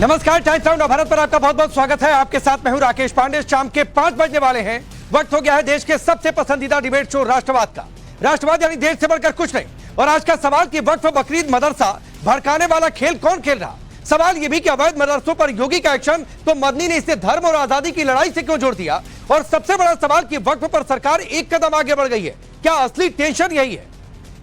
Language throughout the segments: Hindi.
नमस्कार, टाइम्स नाउ भारत पर आपका बहुत बहुत स्वागत है। आपके साथ मैं हूं राकेश पांडे। शाम के 5 बजने वाले हैं। वक्त हो गया है देश के सबसे पसंदीदा डिबेट शो राष्ट्रवाद का। राष्ट्रवाद यानी देश से बढ़कर कुछ नहीं। और आज का सवाल कि वक्फ बकरीद मदरसा भड़काने वाला खेल कौन खेल रहा। सवाल यह भी कि अवैध मदरसों पर योगी का एक्शन, तो मदनी ने इसे धर्म और आजादी की लड़ाई से क्यों जोड़ दिया। और सबसे बड़ा सवाल कि वक्फ पर सरकार एक कदम आगे बढ़ गई है, क्या असली टेंशन यही है।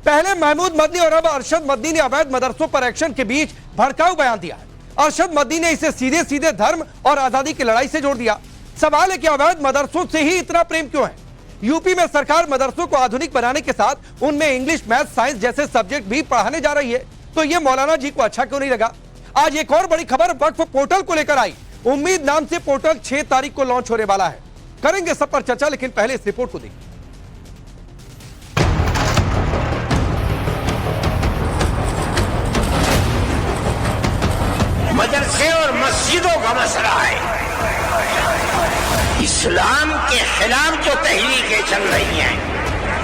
पहले महमूद मदनी और अब अरशद मदनी ने अवैध मदरसों पर एक्शन के बीच भड़काऊ बयान दिया है। अरशद मदनी ने इसे सीधे सीधे धर्म और आजादी की लड़ाई से जोड़ दिया। सवाल है कि अवैध मदरसों से ही इतना प्रेम क्यों है। यूपी में सरकार मदरसों को आधुनिक बनाने के साथ उनमें इंग्लिश, मैथ, साइंस जैसे सब्जेक्ट भी पढ़ाने जा रही है, तो ये मौलाना जी को अच्छा क्यों नहीं लगा। आज एक और बड़ी खबर वक्फ पोर्टल को लेकर आई। उम्मीद नाम से पोर्टल 6 तारीख को लॉन्च होने वाला है। करेंगे सब पर चर्चा, लेकिन पहले इस रिपोर्ट को देखिए। मदरसे और मस्जिदों का मसला है। इस्लाम के खिलाफ जो तहरीकें चल रही हैं,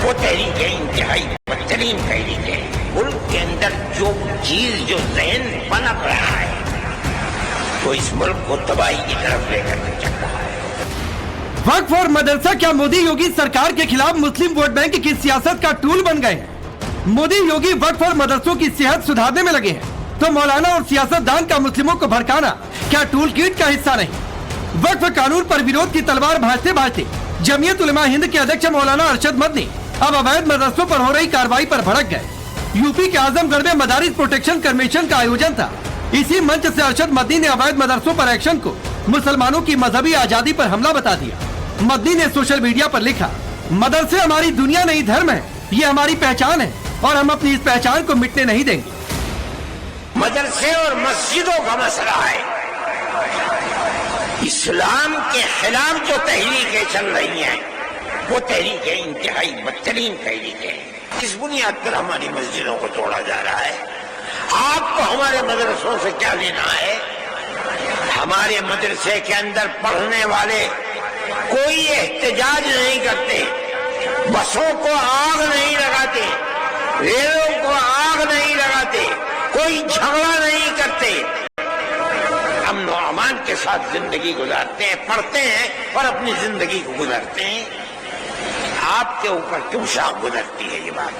वो तहरीकें इंतहाई बदतरीन तहरीकें। मुल्क के अंदर जो चीज, जो जहन पनप रहा है, वो इस मुल्क को तबाही की तरफ लेकर के चल रहा है। वक्फ और मदरसा क्या मोदी योगी सरकार के खिलाफ मुस्लिम वोट बैंक की सियासत का टूल बन गए हैं। मोदी योगी वक्फ और मदरसों की सेहत सुधारने में लगे हैं, तो मौलाना और सियासतदान का मुस्लिमों को भड़काना क्या टूल किट का हिस्सा नहीं। वक्फ कानून पर विरोध की तलवार भाजते भाजते जमीयत उलमा हिंद के अध्यक्ष मौलाना अरशद मदनी अब अवैध मदरसों पर हो रही कार्रवाई पर भड़क गए। यूपी के आजमगढ़ में मदारिस प्रोटेक्शन कन्वेंशन का आयोजन था। इसी मंच से अरशद मदनी ने अवैध मदरसों पर एक्शन को मुसलमानों की मजहबी आजादी पर हमला बता दिया। मदनी ने सोशल मीडिया पर लिखा, मदरसे हमारी दुनिया नहीं धर्म है, ये हमारी पहचान है और हम अपनी इस पहचान को मिटने नहीं देंगे। मदरसे और मस्जिदों का मसला है। इस्लाम के खिलाफ जो तहरीकें चल रही हैं, वो तहरीकें इंतहाई बदतरीन तहरीकें। किस बुनियाद पर हमारी मस्जिदों को तोड़ा जा रहा है। आपको हमारे मदरसों से क्या लेना है। हमारे मदरसे के अंदर पढ़ने वाले कोई एहतजाज नहीं करते, बसों को आग नहीं लगाते, रेलों को आग नहीं लगाते, कोई झगड़ा नहीं करते, अमन और अमान के साथ जिंदगी गुजारते हैं, पढ़ते हैं और अपनी जिंदगी को गुजारते हैं। आपके ऊपर क्यों शाख गुजरती है ये बात।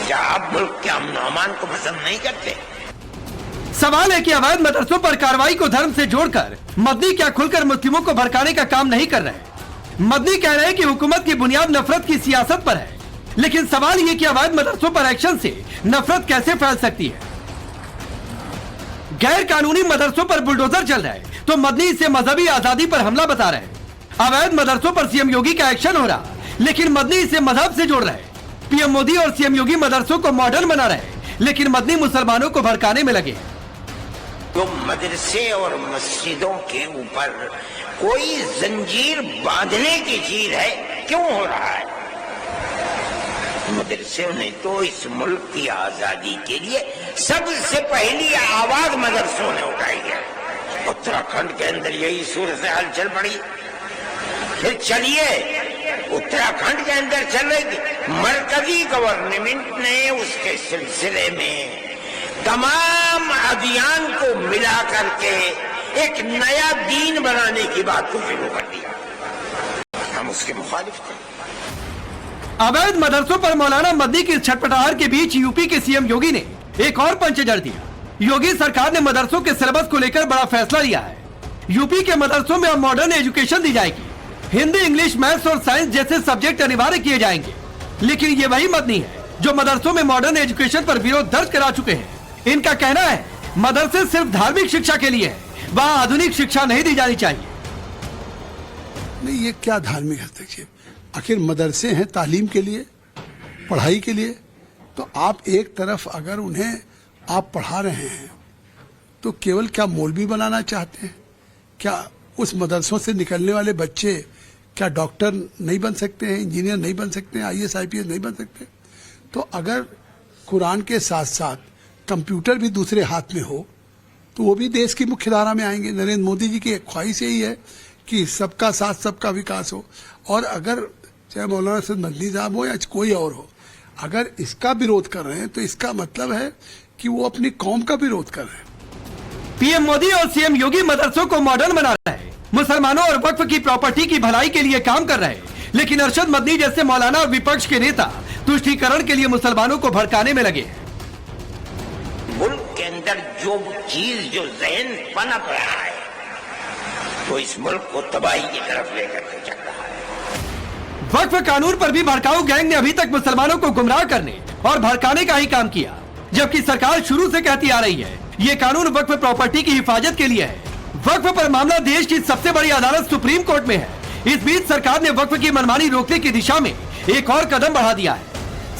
क्या आप मुल्क के अमन और अमान को पसंद नहीं करते। सवाल है कि अवैध मदरसों पर कार्रवाई को धर्म से जोड़कर मदनी क्या खुलकर मुस्लिमों को भड़काने का काम नहीं कर रहे। मदनी कह रहे हैं कि हुकूमत की बुनियाद नफरत की सियासत पर है, लेकिन सवाल ये कि अवैध मदरसों पर एक्शन से नफरत कैसे फैल सकती है। गैर कानूनी मदरसों पर बुलडोजर चल रहा है, तो मदनी इसे मजहबी आजादी पर हमला बता रहे हैं। अवैध मदरसों पर सीएम योगी का एक्शन हो रहा, लेकिन मदनी इसे मजहब से जोड़ रहे हैं। पीएम मोदी और सीएम योगी मदरसों को मॉडर्न बना रहे हैं, लेकिन मदनी मुसलमानों को भड़काने में लगे। तो मदरसे और मस्जिदों के ऊपर कोई जंजीर बांधने की चीज है, क्यों हो रहा है। मदरसों ने तो इस मुल्क की आजादी के लिए सबसे पहली आवाज मदरसों ने उठाई है। उत्तराखंड के अंदर यही सूरत हाल चल पड़ी। फिर चलिए, उत्तराखंड के अंदर चल रही थी, मरकजी गवर्नमेंट ने उसके सिलसिले में तमाम अभियान को मिला करके एक नया दीन बनाने की बात को शुरू कर दिया। हम उसके मुखालिफ थे। अवैध मदरसों पर मौलाना मदनी की छटपटाहट के बीच यूपी के सीएम योगी ने एक और पंच जड़ दिया। योगी सरकार ने मदरसों के सिलेबस को लेकर बड़ा फैसला लिया है। यूपी के मदरसों में अब मॉडर्न एजुकेशन दी जाएगी। हिंदी, इंग्लिश, मैथ्स और साइंस जैसे सब्जेक्ट अनिवार्य किए जाएंगे। लेकिन ये वही मदनी है जो मदरसों में मॉडर्न एजुकेशन पर विरोध दर्ज करा चुके हैं। इनका कहना है मदरसे सिर्फ धार्मिक शिक्षा के लिए है, वहाँ आधुनिक शिक्षा नहीं दी जानी चाहिए। नहीं, ये क्या धार्मिक हस्तक्षेप। आखिर मदरसे हैं तालीम के लिए, पढ़ाई के लिए। तो आप एक तरफ अगर उन्हें आप पढ़ा रहे हैं, तो केवल क्या मौलवी बनाना चाहते हैं। क्या उस मदरसों से निकलने वाले बच्चे क्या डॉक्टर नहीं बन सकते हैं, इंजीनियर नहीं बन सकते हैं, IAS IPS नहीं बन सकते। तो अगर कुरान के साथ साथ कंप्यूटर भी दूसरे हाथ में हो, तो वो भी देश की मुख्य धारा में आएंगे। नरेंद्र मोदी जी की ख्वाहिश यही है कि सबका साथ सबका विकास हो। और अगर चाहे मौलाना अरशद मदनी साहब हो या कोई और हो, अगर इसका विरोध कर रहे हैं, तो इसका मतलब है कि वो अपनी कौम का विरोध कर रहे हैं। पीएम मोदी और सीएम योगी मदरसों को मॉडर्न बना रहे हैं, मुसलमानों और वक्फ की प्रॉपर्टी की भलाई के लिए काम कर रहे हैं, लेकिन अरशद मदनी जैसे मौलाना और विपक्ष के नेता तुष्टीकरण के लिए मुसलमानों को भड़काने में लगे हैं। मुल्क के अंदर जो चीज जो जहन पनप रहा है तो इस मुल्क को तबाही की तरफ लेकर के चल रहा है। वक्फ कानून पर भी भड़काऊ गैंग ने अभी तक मुसलमानों को गुमराह करने और भड़काने का ही काम किया, जबकि सरकार शुरू से कहती आ रही है ये कानून वक्फ प्रॉपर्टी की हिफाजत के लिए है। वक्फ पर मामला देश की सबसे बड़ी अदालत सुप्रीम कोर्ट में है। इस बीच सरकार ने वक्फ की मनमानी रोकने की दिशा में एक और कदम बढ़ा दिया है।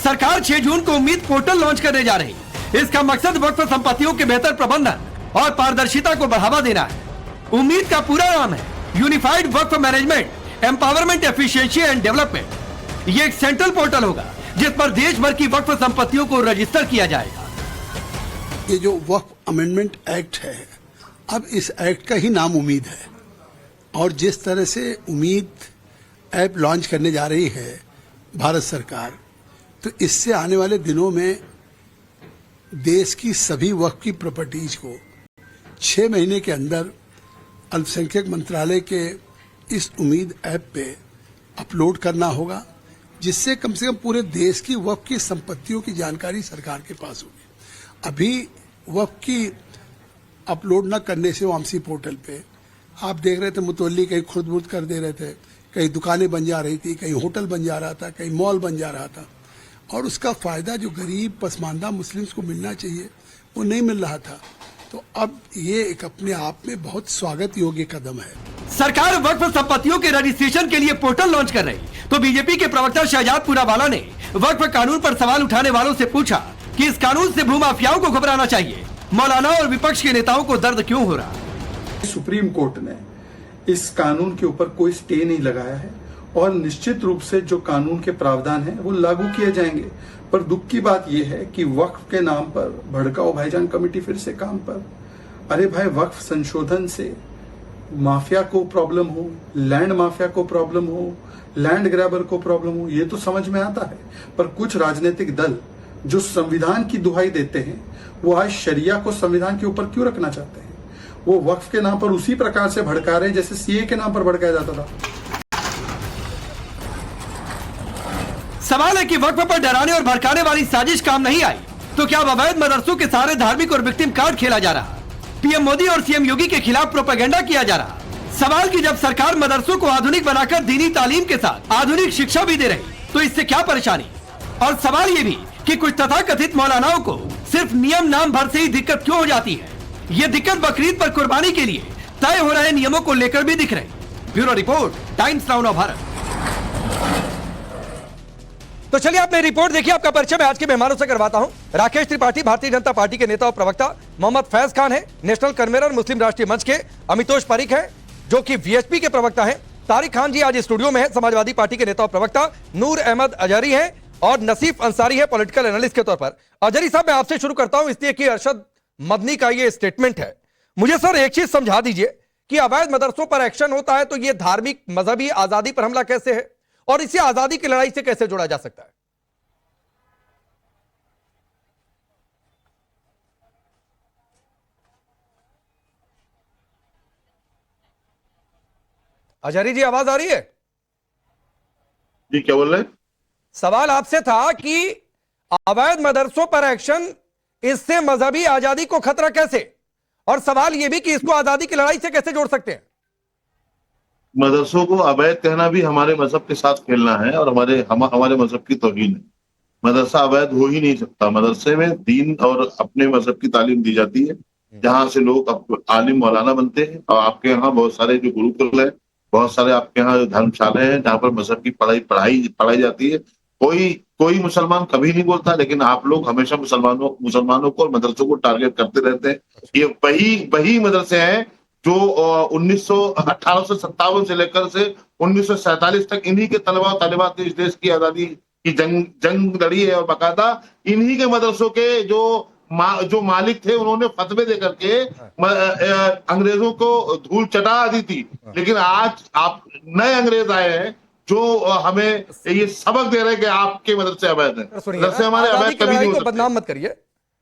सरकार 6 जून को उम्मीद पोर्टल लॉन्च करने जा रही है। इसका मकसद वक्फ संपत्तियों के बेहतर प्रबंधन और पारदर्शिता को बढ़ावा देना है। उम्मीद का पूरा नाम है unified Waqf management empowerment efficiency and development. ये एक सेंट्रल पोर्टल होगा जिस पर देश भर की वक्फ संपत्तियों को रजिस्टर किया जाएगा। ये जो वक्फ अमेंडमेंट एक्ट है, अब इस एक्ट का ही नाम उम्मीद है, और जिस तरह से उम्मीद ऐप लॉन्च करने जा रही है भारत सरकार, तो इससे आने वाले दिनों में देश की सभी वक्फ की प्रॉपर्टीज को 6 महीने के अंदर अल्पसंख्यक मंत्रालय के इस उम्मीद ऐप पे अपलोड करना होगा, जिससे कम से कम पूरे देश की वक्फ की संपत्तियों की जानकारी सरकार के पास होगी। अभी वक्फ की अपलोड न करने से वामसी पोर्टल पे आप देख रहे थे मुतवल्ली कहीं खुर्द-बुर्द कर दे रहे थे, कहीं दुकानें बन जा रही थी, कहीं होटल बन जा रहा था, कहीं मॉल बन जा रहा था, और उसका फायदा जो गरीब पसमानदा मुस्लिम्स को मिलना चाहिए वो नहीं मिल रहा था। तो अब ये एक अपने आप में बहुत स्वागत योग्य कदम है। सरकार वक्फ संपत्तियों के रजिस्ट्रेशन के लिए पोर्टल लॉन्च कर रही, तो बीजेपी के प्रवक्ता शहजाद पूनावाला ने वक्फ कानून पर सवाल उठाने वालों से पूछा कि इस कानून से भूमाफियाओं को घबराना चाहिए, मौलाना और विपक्ष के नेताओं को दर्द क्यों हो रहा। सुप्रीम कोर्ट ने इस कानून के ऊपर कोई स्टे नहीं लगाया है और निश्चित रूप से जो कानून के प्रावधान हैं वो लागू किए जाएंगे। पर दुख की बात यह है कि वक्फ के नाम पर भड़काओ भाईजान कमेटी फिर से काम पर। अरे भाई, वक्फ संशोधन से माफिया को प्रॉब्लम हो, लैंड माफिया को प्रॉब्लम हो, लैंड ग्रैबर को प्रॉब्लम हो, ये तो समझ में आता है। पर कुछ राजनीतिक दल जो संविधान की दुहाई देते हैं वो आज शरिया को संविधान के ऊपर क्यों रखना चाहते हैं? वो वक्फ के नाम पर उसी प्रकार से भड़का रहे हैं जैसे सीए के नाम पर भड़काया जाता था। सवाल है कि वक्फ पर डराने और भड़काने वाली साजिश काम नहीं आई तो क्या अवैध मदरसों के सहारे धार्मिक और विक्टिम कार्ड खेला जा रहा, पीएम मोदी और सीएम योगी के खिलाफ प्रोपेगेंडा किया जा रहा। सवाल कि जब सरकार मदरसों को आधुनिक बनाकर दीनी तालीम के साथ आधुनिक शिक्षा भी दे रही तो इससे क्या परेशानी। और सवाल ये भी कि कुछ तथाकथित मौलानाओं को सिर्फ नियम नाम भर से ही दिक्कत क्यों हो जाती है। ये दिक्कत बकरीद पर कुर्बानी के लिए तय हो रहे नियमों को लेकर भी दिख रही। Bureau report, times now Bharat. तो चलिए आपने रिपोर्ट देखी, आपका परिचय मैं आज के मेहमानों से करवाता हूं। राकेश त्रिपाठी भारतीय जनता पार्टी के नेता और प्रवक्ता, मोहम्मद फैज खान है नेशनल कन्वेनर मुस्लिम राष्ट्रीय मंच के, अमितोष पारिक है जो कि वीएचपी के प्रवक्ता हैं, तारिक खान जी आज स्टूडियो में है समाजवादी पार्टी के नेता और प्रवक्ता, नूर अहमद अजहरी है और नसीफ अंसारी है पॉलिटिकल एनालिस्ट के तौर पर। अजहरी साहब, मैं आपसे शुरू करता हूं इसलिए कि अरशद मदनी का ये स्टेटमेंट है। मुझे सर एक चीज समझा दीजिए कि अवैध मदरसों पर एक्शन होता है तो ये धार्मिक मजहबी आजादी पर हमला कैसे है और इसे आजादी की लड़ाई से कैसे जोड़ा जा सकता है? अजहरी जी, आवाज आ रही है? जी, क्या बोल रहे हैं? सवाल आपसे था कि अवैध मदरसों पर एक्शन, इससे मजहबी आजादी को खतरा कैसे, और सवाल यह भी कि इसको आजादी की लड़ाई से कैसे जोड़ सकते हैं? मदरसों को अवैध कहना भी हमारे मजहब के साथ खेलना है और हमारे मजहब की तौहीन है। मदरसा अवैध हो ही नहीं सकता। मदरसे में दीन और अपने मजहब की तालीम दी जाती है, जहां से लोग आलिम मौलाना बनते हैं। और आपके यहाँ बहुत सारे जो गुरुकुल है, बहुत सारे आपके यहाँ धर्मशालाएं हैं जहाँ पर मजहब की पढ़ाई जाती है। कोई मुसलमान कभी नहीं बोलता, लेकिन आप लोग हमेशा मुसलमानों को और मदरसों को टारगेट करते रहते हैं। ये वही मदरसे हैं जो 1857 से लेकर से 1947 तक इन्हीं के तलबा और तालिबात ने इस देश की आजादी की जंग लड़ी है। और बाकायदा इन्हीं के मदरसों के जो मालिक थे उन्होंने फतवे दे करके अंग्रेजों को धूल चटा दी थी। लेकिन आज आप नए अंग्रेज आए हैं जो हमें ये सबक दे रहे हैं कि आपके मदरसे अवैध हैं। मदरसे हमारे अवैध कभी नहीं हो सकते। बदनाम मत करिए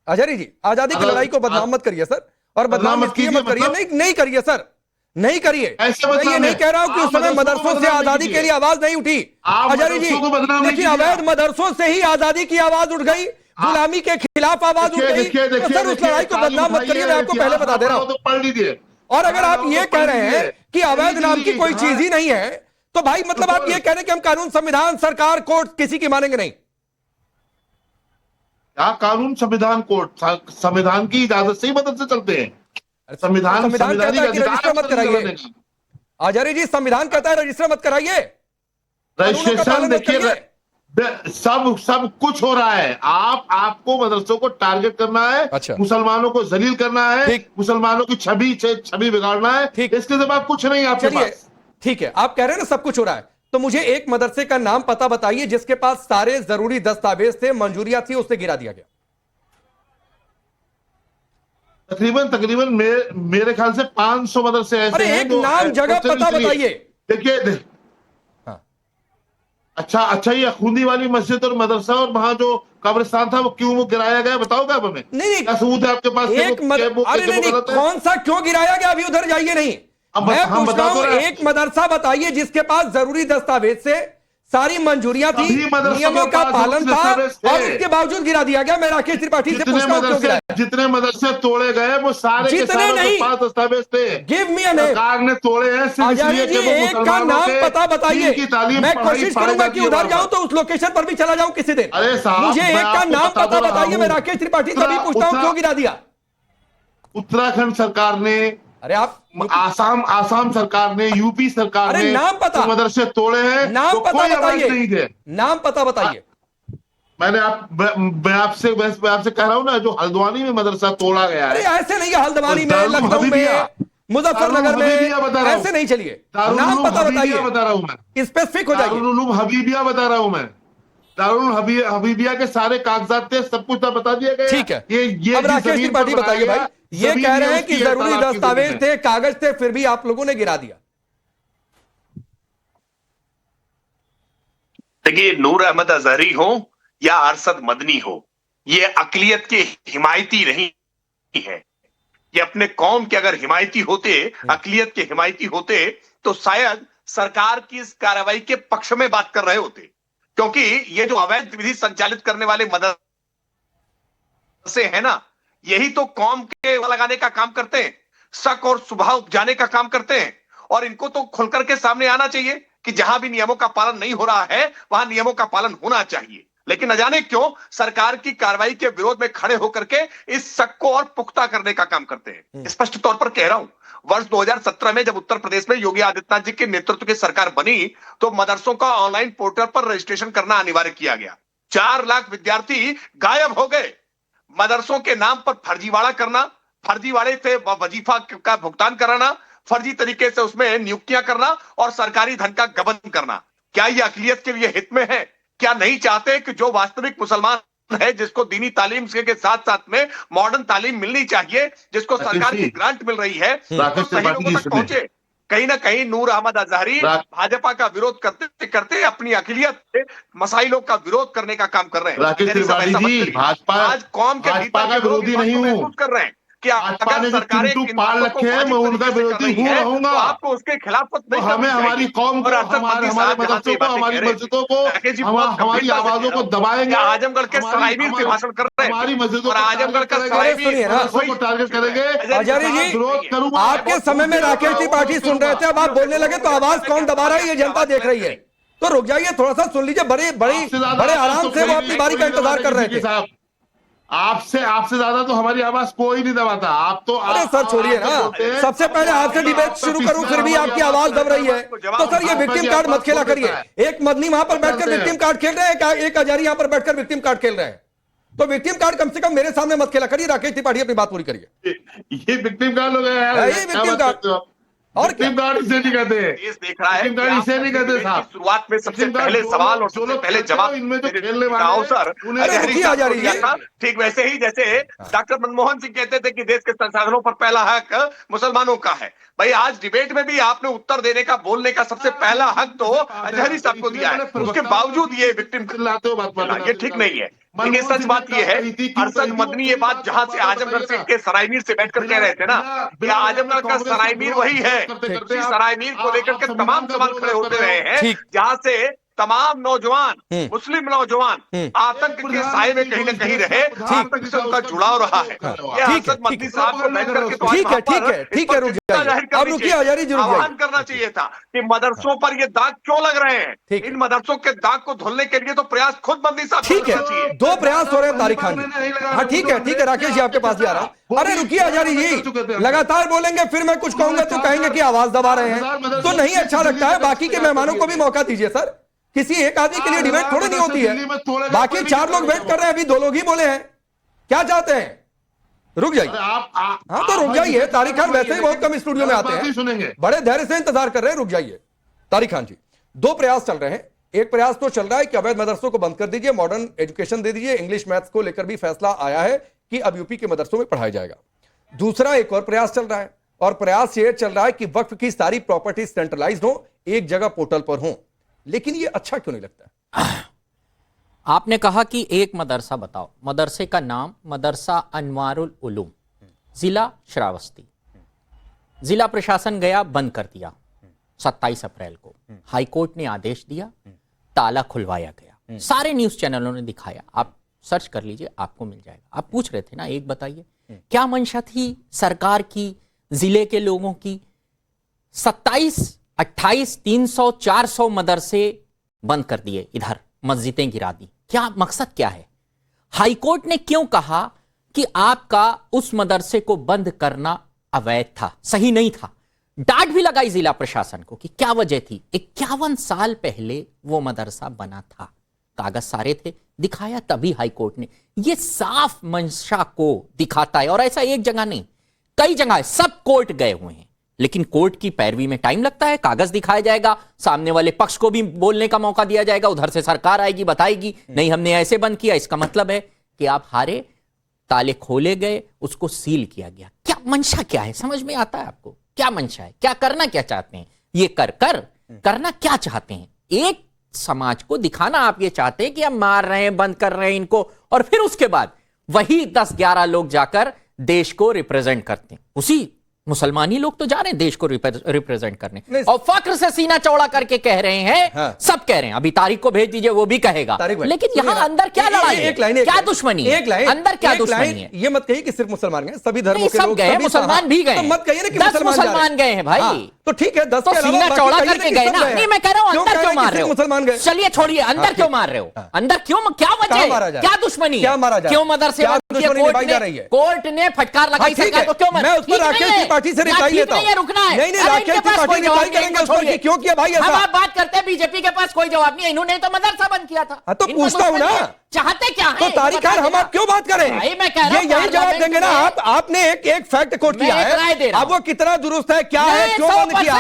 अजहरी जी, आजादी की लड़ाई को बदनाम मत करिए सर। और बदनाम मत इसलिए कीजिए, मत करिए। मतलब- नहीं नहीं करिए सर, नहीं करिए। ऐसे मैं ये बदनाम नहीं है। कह रहा हूं कि उस आप समय मदरसों को मदरसों से बदनाम नहीं आजादी के कीजिए। लिए आवाज नहीं उठी। आप अजय जी मदरसों को बदनाम नहीं देखिए, कीजिए। अवैध मदरसों से ही आजादी की आवाज उठ गई, गुलामी के खिलाफ आवाज उठ गई। तो सर उस लड़ाई को बदनाम मत करिए, मैं आपको पहले बता दे रहा हूं। तो पढ़ लीजिए। और अगर आप ये कह रहे हैं कि अवैध नाम की कोई चीज ही नहीं है, तो भाई मतलब आप ये कह रहे हैं कि हम कानून, संविधान, सरकार, कोर्ट किसी की मानेंगे नहीं। क्या कानून, संविधान, कोर्ट? संविधान की इजाजत से ही मदरसे चलते हैं। संविधान कहता है कि रजिस्टर मत कराइए। करने का। आचार्य जी, संविधान कहता है रजिस्टर मत कराइए, कानूनों का रजिस्ट्रेशन पालन मत देखिए, करिए। सब कुछ हो रहा है। आपको मदरसों को टारगेट करना है, अच्छा। मुसलमानों को जलील करना है, ठीक। मुसलमानों की छवि बिगाड़ना है। ठीक। इसके सिवा कुछ नहीं आपके चलिए पास। ठीक है, आप कह रहे हैं ना सब कुछ हो रहा है, तो मुझे एक मदरसे का नाम पता बताइए जिसके पास सारे जरूरी दस्तावेज थे, मंजूरियां थी, उसे गिरा दिया गया। तकरीबन मेरे ख्याल से 500 मदरसे ऐसे अरे हैं एक जो नाम, जगह, चलिए, पता चलिए। बताइए। देखिए, हाँ। अच्छा, ये खूंदी वाली मस्जिद और मदरसा और वहां जो कब्रिस्तान था वो क्यों वो गिराया गया, बताओगे आप हमें? नहीं क्या सबूत है आपके पास? अरे नहीं, गलत है? कौन सा क्यों गिराया गया, अभी उधर जाइए नहीं। मैं हम पूछ बता रहा तो हूं, रहे हैं। एक मदरसा बताइए जिसके पास जरूरी दस्तावेज से सारी मंजूरियां थी, सभी मदरसों नियमों के का पास पालन जरूरी था, दस्तावेज थे। और उसके बावजूद गिरा दिया गया। मैं राकेश त्रिपाठी से पूछ रहा हूं क्यों गिराया? जितने मदरसे तोड़े गए वो सारे के जितने सारे नहीं। के पास दस्तावेज थे। Give me a name. सरकार ने तोड़े हैं सिर्फ आचार्य इसलिए जी, कि वो एक का मुसलमानों नाम के पता बताइए। दीन की तालीम मैं पढ़ाई कोशिश करूंगा कि जाती है उधर वहाँ जाऊं पर। तो उस लोकेशन पर भी चला जाऊं किसी दिन। अरे साहब, मुझे एक मैं का आपको नाम बता पता तो रहा बताइए। हूं। मैं राकेश त्रिपाठी से भी पूछता हूं क्यों गिरा दिया। उत्तराखंड सरकार ने, अरे आप आसाम सरकार ने, यूपी सरकार अरे ने नाम पता, जो मदरसे तोड़े हैं नाम तो पता कोई आवाज बताइए, नहीं थे। नाम पता बताइए। मैं आपसे कह रहा हूं ना, जो हल्द्वानी में मदरसा तोड़ा गया अरे है, ऐसे नहीं है, हल्द्वानी में, दारुल लखनऊ हबीबिया, में, मुजफ्फरनगर दारुल हबीबिया में, बता रहा हूं। ऐसे नहीं। चलिए दारुल नाम पता हबीबिया बता रहा हूं बताइए, मैं। स्पेसिफिक हो जाइए। दारुल हबीबिया बता रहा हूं मैं। दारुल हबीबिया के सारे कागजात थे, सब कुछ बता दिया गया। ठीक है, ये अब राकेश जमीन त्रिपाठी पर बताइए बनाया भाई, गया, ये जमीन कह रहे ये हैं कि उसकी है, जरूरी तालाब की दस्तावेज जमीन है। थे, कागज थे, फिर भी आप लोगों ने गिरा दिया। देखिए, नूर अहमद अजहरी हो या अरशद मदनी हो, ये अकलियत के हिमायती नहीं है। ये अपने कौम के अगर हिमायती होते, अकलियत के हिमायती होते, तो शायद सरकार की इस कार्रवाई के पक्ष में बात कर रहे होते। क्योंकि ये जो अवैध विधि संचालित करने वाले मदरसे हैं ना, यही तो कौम के लगाने का काम करते हैं, शक और शुबहा उपजाने का काम करते हैं। और इनको तो खुलकर के सामने आना चाहिए कि जहां भी नियमों का पालन नहीं हो रहा है वहां नियमों का पालन होना चाहिए। लेकिन न जाने क्यों सरकार की कार्रवाई के विरोध में खड़े होकर के इस शक को और पुख्ता करने का काम करते हैं। स्पष्ट तौर पर कह रहा हूं, वर्ष 2017 में जब उत्तर प्रदेश में योगी आदित्यनाथ जी के नेतृत्व की सरकार बनी तो मदरसों का ऑनलाइन पोर्टल पर रजिस्ट्रेशन करना अनिवार्य किया गया। 4 लाख विद्यार्थी गायब हो गए। मदरसों के नाम पर फर्जीवाड़ा करना, फर्जीवाड़े से वजीफा का भुगतान कराना, फर्जी तरीके से उसमें नियुक्तियां करना और सरकारी धन का गबन करना, क्या यह अकलियत के लिए हित में है? क्या नहीं चाहते कि जो वास्तविक मुसलमान है, जिसको दीनी तालीम के साथ साथ में मॉडर्न तालीम मिलनी चाहिए, जिसको सरकार की ग्रांट मिल रही है, तो सही लोगों तक पहुंचे? कहीं ना कहीं नूर अहमद अजहरी भाजपा का विरोध करते करते अपनी अकलियत से मसाइलों का विरोध करने का काम कर रहे हैं। राकेश त्रिपाठी जी, भाजपा आज कौम के भाजपा का विरोधी नहीं हूँ। महसूस कर रहे हैं कि भाजपा ने अगर जो सरकारें चिंटू इन पाल बातों को रखे हैं, मैं वाजिब उनका तरीके से विरोधी कर रही हूँ, है, रहूंगा। तो आपको उसके खिलाफ तो हमें हमारी कौम को, हमारे मदरसों को, हमारी मस्जिदों को, हमारी आवाजों को दबाएंगे। आजमगढ़ के सराइबीर से भाषण कर रहे हैं हमारी मस्जिदों और आजमगढ़ का सुनिए ना, मदरसों को टारगेट करेंगे। आचार्य जी, विरोध करूंगा। आपके समय में राकेश त्रिपाठी सुन रहे थे, अब आप बोलने लगे तो आवाज कौन दबा रहा है ये जनता देख रही है। तो रुक जाइए, थोड़ा सा सुन लीजिए। बड़े आराम से वो अपनी बारी का इंतजार कर रहे थे। आपसे ज्यादा तो हमारी आवाज कोई नहीं दबाता। आप तो अरे सर छोड़िए ना, सबसे पहले आपसे डिबेट शुरू करूं फिर भी आपकी आवाज दब रही है। तो सर ये विक्टिम कार्ड मत खेला करिए। एक मदनी वहां पर बैठकर विक्टिम कार्ड खेल रहे हैं, एक अजारी यहां पर बैठकर विक्टिम कार्ड खेल रहे हैं। तो विक्टिम कार्ड कम से कम मेरे सामने मत खेला करिए। राकेश त्रिपाठी अपनी बात पूरी करिए। ये विक्टिम कार्ड लोग हैं, ये विक्टिम कार्ड और विक्टिम कार्ड इसे नहीं कहते। देश देख रहा है विक्टिम कार्ड इसे नहीं कहते साहब। शुरुआत में सबसे विक्टिम कार्ड पहले जो सवाल लोग- और जो सबसे लोग पहले खेलते जवाब हैं, इनमें जो मेरे खेलने वाले गाँव हैं, सर उन्हें अजहरी रुकिए साहब को आचार्य दिया जी। था। ठीक वैसे ही जैसे डॉक्टर मनमोहन सिंह कहते थे कि देश के संसाधनों पर पहला हक मुसलमानों का है। भाई आज डिबेट में भी आपने उत्तर देने का, बोलने का सबसे पहला हक तो अजहरी साहब को दिया है। उसके बावजूद ये विक्टिम लाते हो बात, ये ठीक नहीं है। देखिए सच बात यह है, अरशद मदनी ये बात जहां से आजमगढ़ से के सरायमीर से बैठकर कह रहे थे ना कि आजमगढ़ का सरायमीर वही है, उसी सरायमीर को लेकर के तमाम सवाल खड़े होते रहे हैं जहां से तमाम नौजवान, मुस्लिम नौजवान आतंक के साए में कहीं न कहीं रहे, आतंक से उनका जुड़ाव रहा है। ये अरशद मदनी साहब को बैठकर के तो ठीक है, रुक जाइए, अब रुकिए आजारी जी, आह्वान करना चाहिए था कि मदरसों पर ये दाग क्यों लग रहे हैं, इन मदरसों के दाग को धुलने के लिए तो प्रयास खुद मदनी साहब ठीक है, दो प्रयास हो रहे हैं तारिक खान जी। हाँ ठीक है, राकेश जी आपके पास भी आ रहा हूं। अरे रुकिए आजारी जी, लगातार बोलेंगे फिर मैं कुछ कहूंगा तो कहेंगे कि आवाज दबा रहे हैं, तो नहीं अच्छा लगता है। बाकी के मेहमानों को भी मौका दीजिए सर, किसी एक आदमी के लिए डिबेट थोड़ी नहीं होती है। बाकी 4 लोग वेट कर रहे हैं, अभी 2 लोग ही बोले हैं, क्या चाहते हैं? रुक जाइए, हाँ तो रुक जाइए। तारिक खान वैसे ही बहुत कम स्टूडियो में आते हैं, बड़े धैर्य से इंतजार कर रहे हैं, रुक जाइए। तारिक खान जी, 2 प्रयास चल रहे हैं। एक प्रयास तो चल रहा है कि अवैध मदरसों को बंद कर दीजिए, मॉडर्न एजुकेशन दे दीजिए, इंग्लिश मैथ्स को लेकर भी फैसला आया है कि अब यूपी के मदरसों में पढ़ाया जाएगा। दूसरा एक और प्रयास चल रहा है, और प्रयास ये चल रहा है कि वक्फ की सारी प्रॉपर्टी सेंट्रलाइज्ड हो, एक जगह पोर्टल पर हो। लेकिन ये अच्छा क्यों नहीं लगता? आपने कहा कि एक मदरसा बताओ, मदरसे का नाम मदरसा अनवारुल उलूम, जिला श्रावस्ती। जिला प्रशासन गया, बंद कर दिया 27 अप्रैल को। हाईकोर्ट ने आदेश दिया, ताला खुलवाया गया, सारे न्यूज चैनलों ने दिखाया, आप सर्च कर लीजिए आपको मिल जाएगा। आप पूछ रहे थे ना, एक बताइए क्या मंशा थी सरकार की, जिले के लोगों की? 27, 28, 300, 400 मदरसे बंद कर दिए, इधर मस्जिदें गिरा दी। क्या मकसद क्या है? हाईकोर्ट ने क्यों कहा कि आपका उस मदरसे को बंद करना अवैध था, सही नहीं था? डांट भी लगाई जिला प्रशासन को कि क्या वजह थी? 51 साल पहले वो मदरसा बना था, कागज सारे थे, दिखाया, तभी हाईकोर्ट ने। ये साफ मंशा को दिखाता है, और ऐसा एक जगह नहीं, कई जगह, सब कोर्ट गए हुए हैं। लेकिन कोर्ट की पैरवी में टाइम लगता है, कागज दिखाया जाएगा, सामने वाले पक्ष को भी बोलने का मौका दिया जाएगा, उधर से सरकार आएगी, बताएगी नहीं हमने ऐसे बंद किया, इसका मतलब है कि आप हारे, ताले खोले गए, उसको सील किया गया। क्या मंशा क्या है, समझ में आता है आपको? क्या मंशा है, क्या करना क्या चाहते हैं? ये करना क्या चाहते हैं? एक समाज को दिखाना आप ये चाहते हैं कि हम मार रहे हैं, बंद कर रहे हैं इनको, और फिर उसके बाद वही 10-11 लोग जाकर देश को रिप्रेजेंट करते हैं। उसी मुसलमानी लोग तो जा रहे हैं देश को रिप्रेजेंट करने, और फक्र से सीना चौड़ा करके कह रहे हैं, हाँ। सब कह रहे हैं, अभी तारिक को भेज दीजिए, वो भी कहेगा। लेकिन यहाँ अंदर क्या लड़ाई है, क्या दुश्मनी है, अंदर क्या दुश्मनी है? ये मत कहिए कि सिर्फ मुसलमान गए, सभी धर्मों के लोग गए, मुसलमान भी गए, मत कहिए ना कि 10 मुसलमान गए हैं भाई, तो ठीक है, 10 तो सीना चौड़ा करके गए ना। नहीं, मैं कह रहा हूँ अंदर क्यों मार रहे हो? मुसलमान गए, चलिए छोड़िए, अंदर क्यों मार रहे हो? अंदर क्यों, क्या वजह, क्या दुश्मनी, क्या मारा जाए, क्यों मदरसे कोर्ट ने फटकार लगाई सरकार को, क्यों? मैं उस पर राकेश त्रिपाठी से रिप्लाई लेता हूं। रुकना है, नहीं, राकेश त्रिपाठी रिप्लाई करेंगे उस पर कि क्यों किया भाई ऐसा। हम आप बात करते हैं, बीजेपी के पास कोई जवाब नहीं है, इन्होंने तो मदरसा बंद किया था। तो पूछता हूं ना, चाहते क्या है? तो तारिक खान हम आप क्यों बात करें? मैं कह रहा हूं यही जवाब देंगे ना आप। आपने एक फैक्ट कोट किया है, अब वो कितना दुरुस्त है, क्या है, क्यों बंद किया?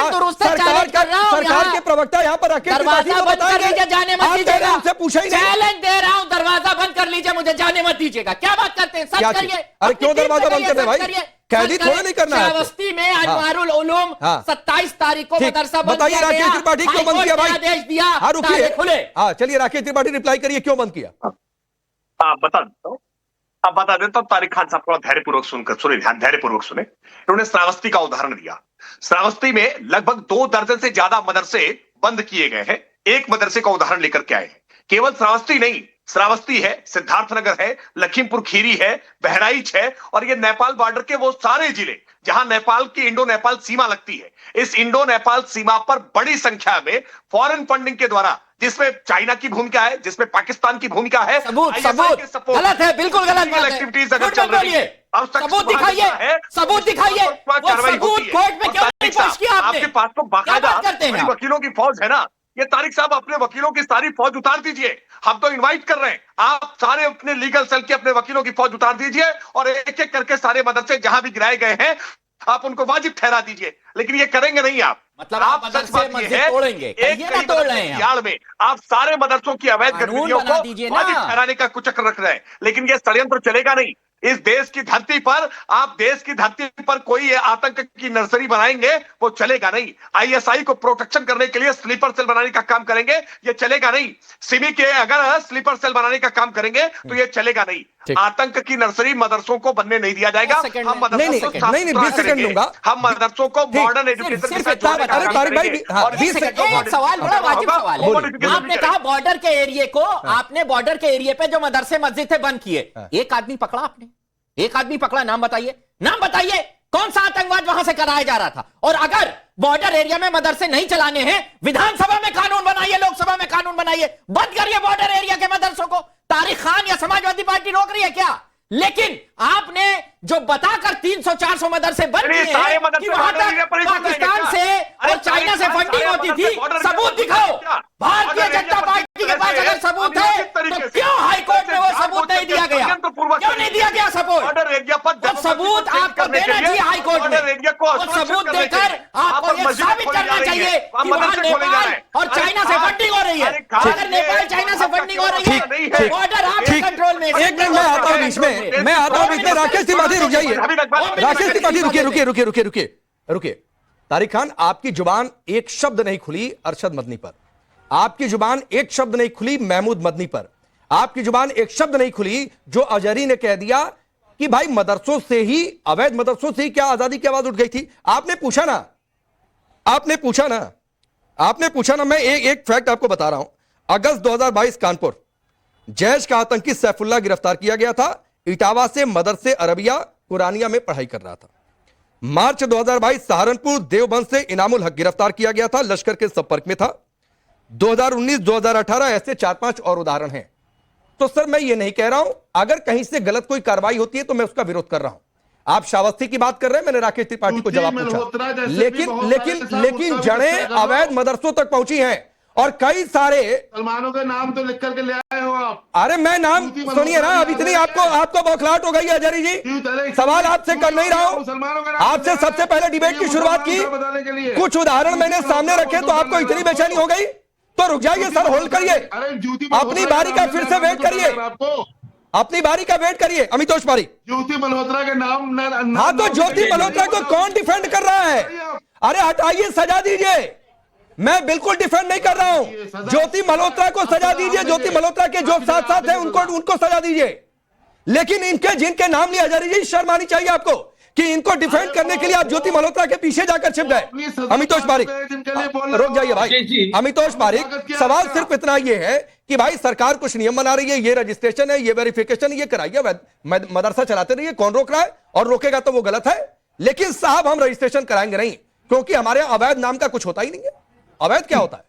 सरकार के प्रवक्ता यहाँ पर राकेश त्रिपाठी को बताएंगे, जाने मत दीजिएगा, उनसे पूछा ही नहीं। चैलेंज दे रहा हूं, दरवाजा बंद कर लीजिए, मुझे जाने मत दीजिएगा। क्या बात करते हैं, सच करिए। अरे क्यों दरवाजा बंद कर रहे भाई? कैदी थोड़ा नहीं करना है। श्रावस्ती में अनवारुल उलूम 27 तारीख को मदरसा बंद बताइए, राकेश त्रिपाठी क्यों बंद किया भाई? आदेश दिया, हाँ रुकिए, हाँ चलिए राकेश त्रिपाठी रिप्लाई करिए, क्यों बंद किया? बता देता हूँ, अब बता देता हूँ। तारिक खान साहब थोड़ा धैर्यपूर्वक सुनकर सुने, धैर्यपूर्वक सुने। उन्होंने श्रावस्ती का उदाहरण दिया। श्रावस्ती में लगभग 2 दर्जन से ज्यादा मदरसे बंद किए गए हैं। एक मदरसे का उदाहरण लेकर के आए हैं। केवल श्रावस्ती नहीं, श्रावस्ती है, सिद्धार्थनगर है, लखीमपुर खीरी है, बहराइच है, और ये नेपाल बॉर्डर के वो सारे जिले जहां नेपाल की इंडो नेपाल सीमा लगती है। इस इंडो नेपाल सीमा पर बड़ी संख्या में फॉरेन फंडिंग के द्वारा, जिसमें चाइना की भूमिका है, जिसमें पाकिस्तान की भूमिका है, सबूत गलत है, बिल्कुल गलत एक्टिविटीज अगर चल रही है, सबूत दिखाइए, सबूत दिखाइए, आपके पास तो बाकायदा वकीलों की फौज है ना। ये तारिक साहब अपने वकीलों की सारी फौज उतार दीजिए, हम तो इनवाइट कर रहे हैं, आप सारे अपने लीगल सेल के अपने वकीलों की फौज उतार दीजिए, और एक एक करके सारे मदरसे जहां भी गिराए गए हैं आप उनको वाजिब ठहरा दीजिए। लेकिन ये करेंगे नहीं आप। मतलब आप सच मदरसे, बात ये मस्जिद है, तोड़ेंगे। एक कहिए ना कई तोड़ मदरसे रहे हैं की आड़ में आप सारे मदरसों की अवैध कानून गतिविधियों बना को दीजिए ना। वाजिब ठहराने का कुचक्र रख रहे हैं, लेकिन ये षड्यंत्र चलेगा नहीं। इस देश की धरती पर आप देश की धरती पर कोई आतंक की नर्सरी बनाएंगे, वो चलेगा नहीं। आईएसआई को प्रोटेक्शन करने के लिए स्लीपर सेल बनाने का काम करेंगे, ये चलेगा नहीं। सिमी के अगर स्लीपर सेल बनाने का काम करेंगे तो ये चलेगा नहीं। आतंक की नर्सरी मदरसों को बनने नहीं दिया जाएगा। हम मदरसों को साफ नहीं, सुथरा 20 सेकंड करेंगे। दूंगा। हम मदरसों को मॉडर्न एजुकेशन के साथ जोड़ने का अरे काम तारिक भाई, करेंगे। हाँ, और 20 इससे सेकंड। एक सवाल बड़ा वाजिब सवाल है। आपने कहा बॉर्डर के एरिया को, आपने बॉर्डर के एरिया पे जो मदरसे मस्जिद थे बंद किए, एक आदमी पकड़ा आपने, एक आदमी पकड़ा, नाम बताइए, नाम बताइए, कौन सा आतंकवाद वहां से कराया जा रहा था? और अगर बॉर्डर एरिया में मदरसे नहीं चलाने हैं, विधानसभा में कानून बनाइए, लोकसभा में कानून बनाइए, बंद करिए बॉर्डर एरिया के मदरसों को। तारिक खान या समाजवादी पार्टी रोक रही है क्या? लेकिन आपने जो बताकर 300-400 मदरसे बंद किए हैं कि वहां तक पाकिस्तान से और चाइना से फंडिंग होती थी, सबूत दिखाओ। भारतीय जनता पार्टी के पास अगर सबूत है तो क्यों हाईकोर्ट में वो सबूत नहीं दिया गया? क्यों नहीं दिया गया सपोर्ट? बॉर्डर एरिया पर सबूत आपको देना चाहिए हाईकोर्ट में। और सबूत देकर आपको ये साबित करना चाहिए कि वहां नेपाल और चाइना से फंडिंग हो रही है। अगर नेपाल चाइना से फंडिंग हो रही है तो बॉर्डर आपके कंट्रोल में। एक मिनट मैं आता हूं बीच में, मैं आता हूं बीच में। राकेश त्रिपाठी रुक जाइए, राकेश त्रिपाठी रुकिए। तारिक खान, आपकी जुबान एक शब्द नहीं खुली अरशद मदनी पर, आपकी जुबान एक शब्द नहीं खुली महमूद मदनी पर, आपकी जुबान एक शब्द नहीं खुली जो अजहरी ने कह दिया कि भाई मदरसों से ही, अवैध मदरसों से ही क्या आजादी की आवाज उठ गई थी। आपने पूछा ना, मैं एक फैक्ट आपको बता रहा हूं। अगस्त 2022 कानपुर, जैश का आतंकी सैफुल्लाह गिरफ्तार किया गया था। इटावा से मदरसे अरबिया कुरानिया में पढ़ाई कर रहा था। मार्च 2022 सहारनपुर, देवबंद से इनामुल हक गिरफ्तार किया गया था, लश्कर के संपर्क में था। 2019-2018 ऐसे 4-5 और उदाहरण हैं। तो सर मैं ये नहीं कह रहा हूं, अगर कहीं से गलत कोई कार्रवाई होती है तो मैं उसका विरोध कर रहा हूं। आप श्रावस्ती की बात कर रहे हैं, मैंने राकेश त्रिपाठी को जवाब पूछा, लेकिन जड़ें अवैध मदरसों तक पहुंची हैं और कई सारे मुसलमानों के नाम तो लिख करके ले आए हो आप। अरे मैं नाम सुनिए ना, अब इतनी आपको बौखलाहट हो गई है अजहरी जी। सवाल आपसे कर नहीं रहा हूं, आपसे सबसे पहले डिबेट की शुरुआत की, कुछ उदाहरण मैंने सामने रखे तो आपको इतनी बेचैनी हो गई। तो रुक जाइए सर, होल्ड करिए, अपनी बारी का फिर से वेट करिए, अपनी बारी का वेट करिए। अमितोष पारी, ज्योति मल्होत्रा के नाम। हाँ तो ज्योति मल्होत्रा को कौन डिफेंड कर रहा है? अरे हटाइए, सजा दीजिए। मैं बिल्कुल डिफेंड नहीं कर रहा हूं, ज्योति मल्होत्रा को सजा दीजिए, ज्योति मल्होत्रा के जो साथ हैं उनको सजा दीजिए। लेकिन इनके जिनके नाम लिए अजहरी जी, शर्म आनी चाहिए आपको कि इनको डिफेंड करने के लिए आप ज्योति मल्होत्रा के पीछे जाकर छिप गए। अमितोष पारिक, रुक जाइए भाई। अमितोष पारिक, सवाल सिर्फ इतना ये है कि भाई सरकार कुछ नियम बना रही है, ये रजिस्ट्रेशन है, ये वेरिफिकेशन, ये कराइए, मदरसा चलाते रहिए, कौन रोक रहा है? और रोकेगा तो वो गलत है। लेकिन साहब हम रजिस्ट्रेशन कराएंगे नहीं, क्योंकि हमारे अवैध नाम का कुछ होता ही नहीं है। अवैध क्या होता है?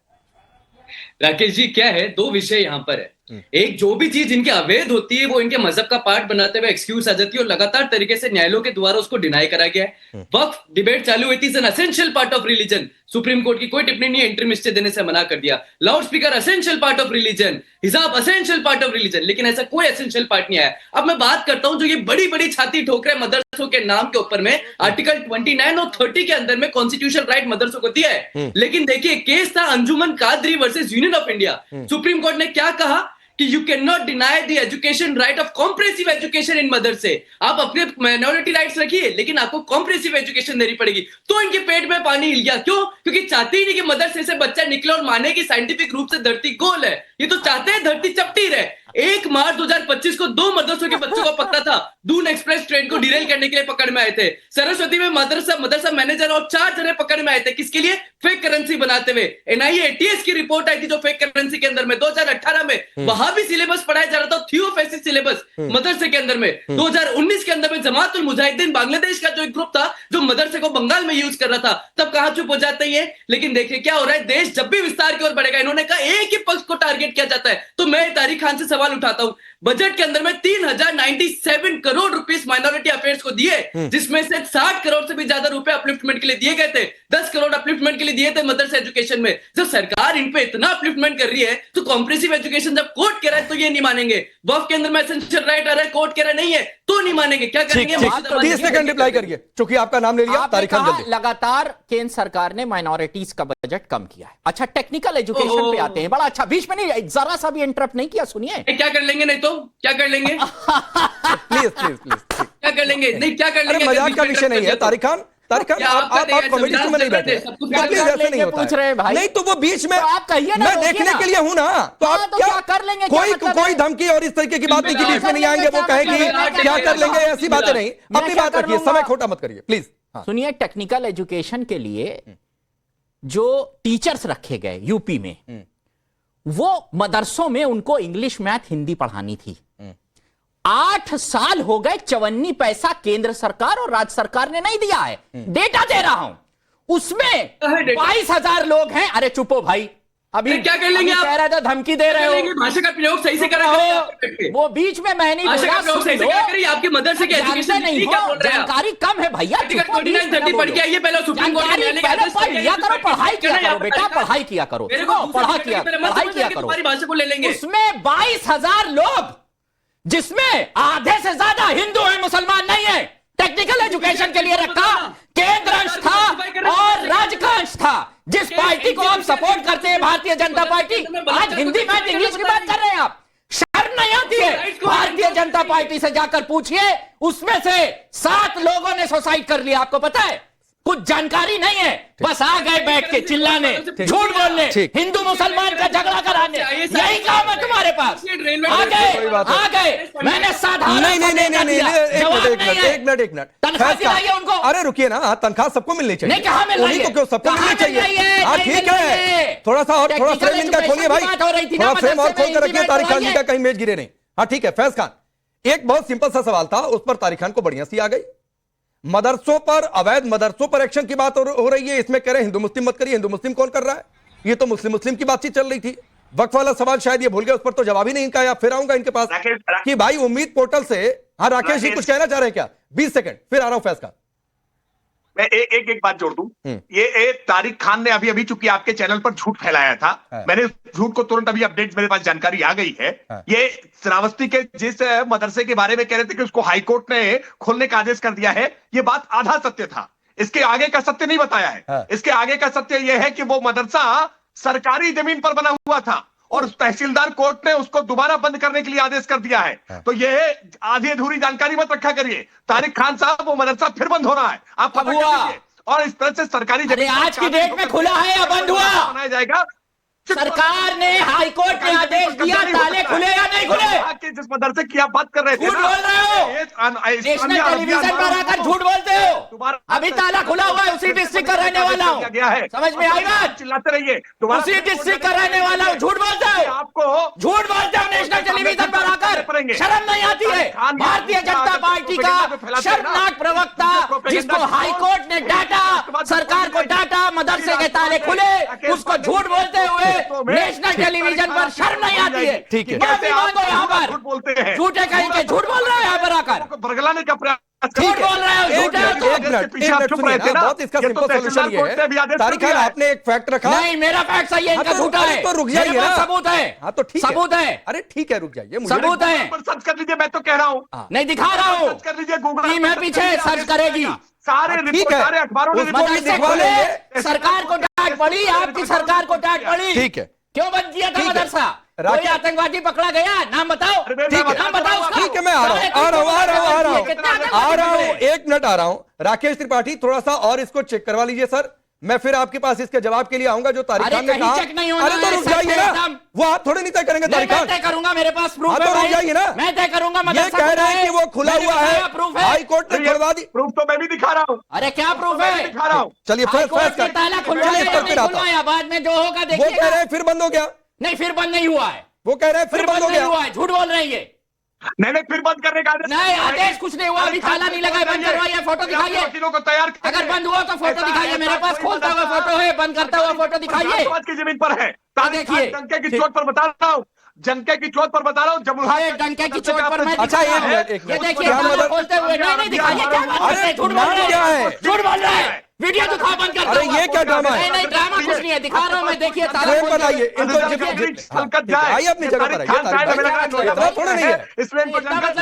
राकेश जी, क्या है, दो विषय यहाँ पर है। एक, जो भी चीज इनके अवैध होती है वो इनके मजहब का पार्ट बनाते हुए एक्सक्यूज आ जाती है और लगातार तरीके से न्यायालयों के द्वारा उसको डिनाई करा गया है। वक्फ डिबेट चालू हुई थी, is an essential part of religion, supreme court की कोई टिप्पणी नहीं है, इंटरिम स्टे देने से मना कर दिया। Loud speaker essential part of religion, हिजाब एसेंशियल पार्ट ऑफ रिलीजन, लेकिन ऐसा कोई एसेंशियल पार्ट नहीं आया। अब मैं बात करता हूं जो ये बड़ी बड़ी छाती ठोक रहे मदरसों के नाम के ऊपर में, आर्टिकल 29 और 30 के अंदर में कॉन्स्टिट्यूशनल राइट मदरसों को दिया है। लेकिन देखिए, केस था Anjuman Qadri versus Union of India. Supreme Court ने क्या कहा कि you can not deny the education right of comprehensive education in मदरसे। आप अपने माइनॉरिटी राइट्स रखिए, लेकिन आपको कॉम्प्रेसिव एजुकेशन देनी पड़ेगी। तो इनके पेट में पानी हिल गया। क्यों? क्योंकि चाहते ही नहीं कि मदरसे से बच्चा निकले और माने कि साइंटिफिक रूप से धरती गोल है। ये तो चाहते हैं धरती चपटी रहे। 1 मार्च 2025 को 2 मदरसों के बच्चों को पकड़ा था, दून एक्सप्रेस ट्रेन को डिरेल करने के लिए पकड़ में आए थे। सरस्वती में मदरसा मैनेजर और 4 जने पकड़ में आए थे, किसके लिए? फेक करेंसी बनाते हुए। एनआईए एटीएस की रिपोर्ट आई थी जो फेक करेंसी के अंदर में 2018 में वहां भी सिलेबस पढ़ाया जा रहा था, थियोफेसिस सिलेबस मदरसे के अंदर में। 2019 के अंदर में जमातुल मुजाहिदीन बांग्लादेश का जो एक ग्रुप था जो मदरसे को बंगाल में यूज कर रहा था, तब कहां चुप हो जाते ही है। लेकिन देखिए क्या हो रहा है, देश जब भी विस्तार की ओर बढ़ेगा, इन्होंने कहा एक ही पक्ष को टारगेट किया जाता है। तो मैं तारिक खान से सवाल उठाता हूं, बजट के अंदर में 3097 करोड़ रुपीस माइनॉरिटी अफेयर्स को दिए, जिसमें से 60 करोड़ से भी ज्यादा रुपए अपलिफ्टमेंट के लिए दिए गए थे। 10 करोड़ अपलिफ्टमेंट के लिए दिए थे मदरसा एजुकेशन में। जब सरकार इन पे इतना अपलिफ्टमेंट कर रही है तो कॉम्प्रिहेंसिव एजुकेशन जब कोर्ट कह रहा है तो ये नहीं मानेंगे। वक्फ के अंदर में एसेंशियल राइट आ रहा है, कोर्ट कह रहा नहीं है तो नहीं मानेंगे। क्या करेंगे? 30 सेकंड रिप्लाई करिए, चूंकि आपका नाम ले लिया। आपने तारिक खान कहा जल्दी। लगातार केंद्र सरकार ने माइनॉरिटीज का बजट कम किया है। अच्छा, टेक्निकल एजुकेशन पे आते हैं। बड़ा अच्छा, बीच में नहीं, जरा सा भी इंटरप्ट नहीं किया। सुनिए, क्या कर लेंगे? नहीं तो क्या कर लेंगे? Please please please. क्या कर लेंगे? नहीं क्या कर अरे लेंगे? मजाक का विषय नहीं है तारिक खान। तारिक खान, आप कॉमेडी शो में नहीं बैठे, प्लीज ऐसे नहीं होता पूछ रहे हैं भाई। नहीं तो वो बीच में तो आप कहिए ना, मैं रोकिए देखने ना। के लिए हूं ना, तो हाँ, आप तो क्या क्या कर लेंगे? क्या कोई मतलब कोई है? धमकी और इस तरीके की बात नहीं की बीच में नहीं आएंगे, वो कहेगी क्या कर लेंगे, ऐसी बातें नहीं। अपनी बात रखिए, समय खोटा मत करिए प्लीज। सुनिए, टेक्निकल एजुकेशन के लिए जो टीचर्स रखे गए यूपी में, वो मदरसों में उनको इंग्लिश, मैथ, हिंदी पढ़ानी थी। 8 साल हो गए, 54 पैसा केंद्र सरकार और राज्य सरकार ने नहीं दिया है। डेटा दे रहा हूं, उसमें 22,000 लोग हैं। अरे चुपो भाई, अभी क्या कर लेंगे आप? कह रहे थे धमकी दे रहे हो। भाषा का प्रयोग सही से करा करिए। वो बीच में मैं नहीं भाषा बोला, का प्रयोग सही से सुन लो। करा करिए। आपके मदरसे के जानते एजुकेशन नहीं क्या हो, बोल रहे हैं? जानकारी कम है भैया। आर्टिकल 29-30 पढ़ के आइए, पहले सुप्रीम कोर्ट के न्यायालय के आदेश पढ़ लिया करो, पढ़ाई किया करो बेटा, पढ़ाई किया करो, मेरे को पढ़ाई किया करो। तुम्हारी भाषा को ले लेंगे। उसमें 22,000 लोग, जिसमें आधे से ज्यादा हिंदू है, मुसलमान नहीं है। टेक्निकल एजुकेशन के लिए रखा, केंद्र अंश था और राज्य का अंश था। जिस पार्टी को आप सपोर्ट करते हैं, भारतीय जनता पार्टी, आज हिंदी मैथ इंग्लिश की बात कर रहे हैं आप। शर्म नहीं आती है? भारतीय जनता पार्टी से जाकर पूछिए, उसमें से 7 लोगों ने सुसाइड कर लिया। आपको पता है? कुछ जानकारी नहीं है, बस आ गए बैठ के चिल्लाने, झूठ बोलने, हिंदू मुसलमान का झगड़ा कराने। यही काम है तुम्हारे पास। आ गए, मैंने साधारण एक मिनट तनख्वाह दिलाइए उनको। अरे रुकिए ना, तनख्वाह सबको मिलनी चाहिए। नहीं, कहाँ मिल रही है? उन्हीं को क्यों, सबको मिलनी चाहिए। हाँ ठीक है, थोड़ा सा और, थोड़ा फ्रेम इनका खोलिए भाई, थोड़ा फ्रेम और खोल कर रखिए। तारिक खान जी का कहीं मेज गिरे नहीं। हाँ ठीक है, फैज खान, एक बहुत सिंपल सा सवाल था, उस पर तारिक खान को बढ़िया सी आ गई। मदरसों पर, अवैध मदरसों पर एक्शन की बात हो रही है, इसमें कह रहे हिंदू मुस्लिम मत करिए। हिंदू मुस्लिम कौन कर रहा है? ये तो मुस्लिम मुस्लिम की बातचीत चल रही थी। वक्फ वाला सवाल शायद ये भूल गए, उस पर तो जवाब ही नहीं इनका। या फिर आऊंगा इनके पास कि भाई उम्मीद पोर्टल से। हाँ राकेश जी कुछ कहना चाह रहे हैं क्या? 20 सेकंड, फिर आ रहा हूं फैज का। मैं एक बात जोड़ दूं। ये तारिक खान ने अभी चूंकि आपके चैनल पर झूठ फैलाया था, मैंने झूठ को तुरंत अभी अपडेट, मेरे पास जानकारी आ गई है। ये श्रावस्ती के जिस मदरसे के बारे में कह रहे थे कि उसको हाईकोर्ट ने खोलने का आदेश कर दिया है, ये बात आधा सत्य था। इसके आगे का सत्य नहीं बताया है। इसके आगे का सत्य यह है कि वो मदरसा सरकारी जमीन पर बना हुआ था और तहसीलदार कोर्ट ने उसको दोबारा बंद करने के लिए आदेश कर दिया है। तो ये आधी अधूरी जानकारी मत रखा करिए। तारिक खान साहब, वो मदरसा फिर बंद हो रहा है, आप पता कर लीजिए। और इस तरह से सरकारी जमीन आज की डेट में खुला है या बंद हुआ? बनाया जाएगा। सरकार ने, हाईकोर्ट ने आदेश दिया, ताले खुले या नहीं खुले? जिस मदरसे की आप बात कर रहे थे, झूठ बोल रहे हो। नेशनल टेलीविजन पर आकर झूठ बोलते हो। अभी ताला खुला हुआ है, उसी डिस्ट्रिक्ट का रहने वाला हूँ। समझ में आई बात? चिल्लाते रहिए। उसी डिस्ट्रिक्ट का रहने वाला हूँ। झूठ बोलते हो, आपको झूठ बोलते हो नेशनल टेलीविजन पर आकर। शर्म नहीं आती है? भारतीय जनता पार्टी का शर्मनाक प्रवक्ता, जिसको हाईकोर्ट ने डांटा, सरकार को डांटा, मदरसे के ताले खुले, उसको झूठ बोलते हुए नेशनल टेलीविजन पर शर्म नहीं आती है? ठीक है, यहाँ पर झूठ बोलते हैं, झूठे कहीं के झूठ बोल रहे हो यहाँ पर आकर। बरगलाने का प्रयास झूठ बोल रहे हो, झूठे हो तुम। एक मिनट सुनिए ना, बहुत इसका सिंपल सोल्यूशन ये है। तारिक खान, आपने एक फैक्ट रखा। नहीं, मेरा फैक्ट सही है, इनका झूठा है। तो रुक जाइए ना, सबूत है। हाँ तो ठीक है, सबूत है। अरे ठीक है, रुक जाइए, सबूत है। सर्च कर लीजिए, मैं तो कह रहा हूँ। नहीं दिखा रहा हूँ, सर्च कर लीजिए, गूगल टीम है पीछे, सर्च करेगी। सारे रिपोर्ट, सारे अखबारों ने उसको भी दिखवा लेंगे। सरकार को डांट पड़ी, आपकी सरकार को डांट पड़ी। ठीक है, क्यों बंद किया था मदरसा? कोई आतंकवादी पकड़ा गया? नाम बताओ। ठीक है, नाम बताओ उसका। ठीक है, मैं आ रहा हूँ। एक मिनट आ रहा हूँ। राकेश त्रिपाठी, थोड़ा सा और इसको चेक करवा लीजिए सर। मैं फिर आपके पास इसके जवाब के लिए आऊंगा जो तारिक खान ने कहा। अरे तो रुक जाइए ना, वो आप थोड़े नहीं तय करेंगे तारिक खान। तय करूंगा, मेरे पास प्रूफ है। तो रुक जाइए ना, मैं तय करूंगा। ये कह रहे हैं कि वो खुला हुआ है, हाई कोर्ट ने खुलवा दी। प्रूफ तो मैं भी दिखा रहा हूँ। अरे क्या प्रूफ है? दिखा रहा हूँ। चलिए ताला खुलवा या बाद में जो होगा वो देखिए। कह रहे हैं फिर बंद हो गया। नहीं, फिर बंद नहीं हुआ है। वो कह रहे हैं फिर बंद हो गया। हुआ है, झूठ बोल रहे हैं। नहीं, फिर बंद करने का नहीं, आदेश कुछ नहीं हुआ, अभी ताला नहीं लगा है। बंद करवाइए, फोटो दिखाइए। वकीलों को तैयार, अगर बंद हुआ तो फोटो दिखाइए। मेरे पास खोलता हुआ फोटो है, बंद करता हुआ फोटो दिखाइए। की जमीन पर है। देखिए, डंके की चोट पर बता रहा हूँ, डंके की चोट पर बता रहा हूँ जमुना अरे डंके की चोट पर मैं अच्छा, दिखा एक रहा मिनट, हूं। एक ये मिनट। देखिए क्या गाना मदद- बोलते हुए नहीं दिखाइए, क्या बात अरे करते हैं? झूठ बोल नाम रहे क्या है? हैं, झूठ बोल रहे हैं, वीडियो दिखा बंद कर अरे ये क्या ड्रामा है? नहीं ड्रामा कुछ नहीं है, दिखा रहा हूं मैं, देखिए ताला स्वयं खोल के- बनाइए इनको आइए अपनी जगह पर आइए, इतना थोड़ा नहीं है,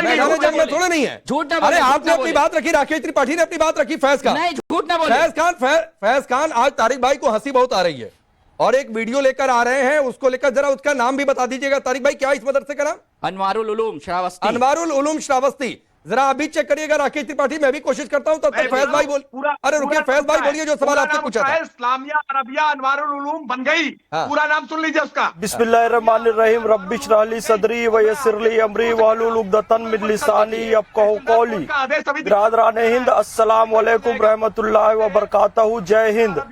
मैदान जंग में थोड़ा नहीं है। झूठ ना बोले, अरे झूठ आपने ना अपनी बोले। बात रखी, राकेश त्रिपाठी ने अपनी बात रखी, फैज खान नहीं झूठ ना बोले। फैज खान आज तारिक भाई को हंसी बहुत आ रही है और एक वीडियो लेकर आ रहे हैं, उसको लेकर जरा उसका नाम भी बता दीजिएगा। तारिक भाई क्या इस मदरसे का नाम? अनवारुल उलूम श्रावस्ती। अनवारुल उलूम श्रावस्ती। जरा अभी चेक करिएगा राकेश त्रिपाठी, मैं भी कोशिश करता हूं तब तक फैज भाई बोल। अरे रुकिए फैज भाई बोलिए जो सवाल आपसे पूछा था। इस्लामिया अरबिया अनवारुल उलूम बन गई, हाँ। पूरा नाम सुन लीजिए उसका। बिस्मिल्लाहिर्रहमानिर्रहीम रब्बि इश्रह ली सदरी व यस्सिर ली अमरी वहलुल उक़दतन मिन लिसानी यफ़क़हू कौली। बिरादरान हिंद, अस्सलाम वालेकुम रहमतुल्लाहि व बरकातहू। जय हिंद।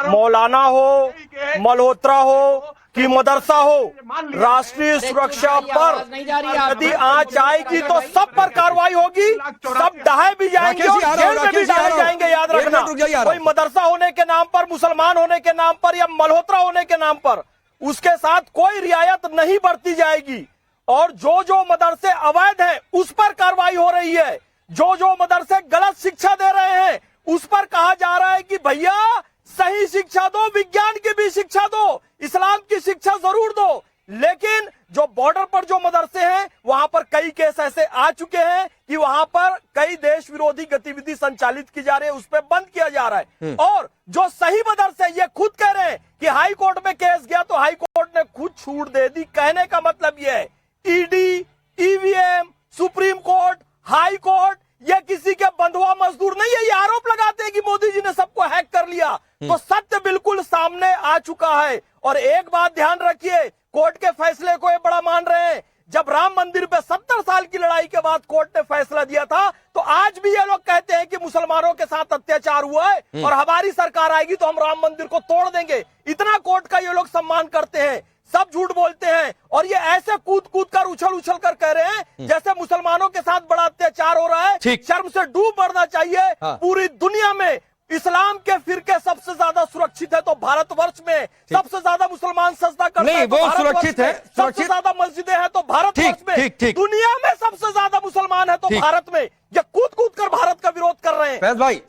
मौलाना हो, मल्होत्रा हो कि मदरसा हो, राष्ट्रीय सुरक्षा पर यदि आंच आएगी तो सब पर कार्रवाई होगी, सब दहाए भी जाएंगे और जेल में भी डाले जाएंगे। याद रखना, कोई मदरसा होने के नाम पर, मुसलमान होने के नाम पर या मल्होत्रा होने के नाम पर उसके साथ कोई रियायत नहीं बरती जाएगी। और जो मदरसे अवैध हैं उस पर कार्रवाई हो रही है, जो मदरसे गलत शिक्षा दे रहे हैं उस पर कहा जा रहा है कि भैया सही शिक्षा दो, विज्ञान की भी शिक्षा दो, इस्लाम की शिक्षा जरूर दो। लेकिन जो बॉर्डर पर जो मदरसे हैं वहां पर कई केस ऐसे आ चुके हैं कि वहां पर कई देश विरोधी गतिविधि संचालित की जा रही है, उस पर बंद किया जा रहा है। और जो सही मदरसे ये खुद कह रहे हैं कि हाई कोर्ट में केस गया तो हाई कोर्ट ने खुद छूट दे दी। कहने का मतलब यह है ED, EVM, supreme court, high court ये किसी के बंधुआ मजदूर नहीं है। ये आरोप लगाते हैं कि मोदी जी ने सबको हैक कर लिया, तो सत्य बिल्कुल सामने आ चुका है। और एक बात ध्यान रखिए, कोर्ट के फैसले को ये बड़ा मान रहे हैं। जब राम मंदिर पे 70 साल की लड़ाई के बाद कोर्ट ने फैसला दिया था, तो आज भी ये लोग कहते हैं कि मुसलमानों के साथ अत्याचार हुआ है और हमारी सरकार आएगी तो हम राम मंदिर को तोड़ देंगे। इतना कोर्ट का ये लोग सम्मान करते हैं, सब झूठ बोलते हैं। और ये ऐसे कूद कर उछल कर कह रहे हैं जैसे मुसलमानों के साथ बड़ा अत्याचार हो रहा है। शर्म से डूब मरना चाहिए। पूरी दुनिया में इस्लाम के फिरके सबसे ज्यादा सुरक्षित है तो भारतवर्ष में सबसे ज्यादा मुसलमान सजदा करते हैं, वो सुरक्षित है, सबसे ज्यादा मस्जिदें हैं तो भारतवर्ष में, दुनिया में सबसे ज्यादा मुसलमान है तो भारत में। ये कूद कर भारत का विरोध कर रहे हैं। फैज भाई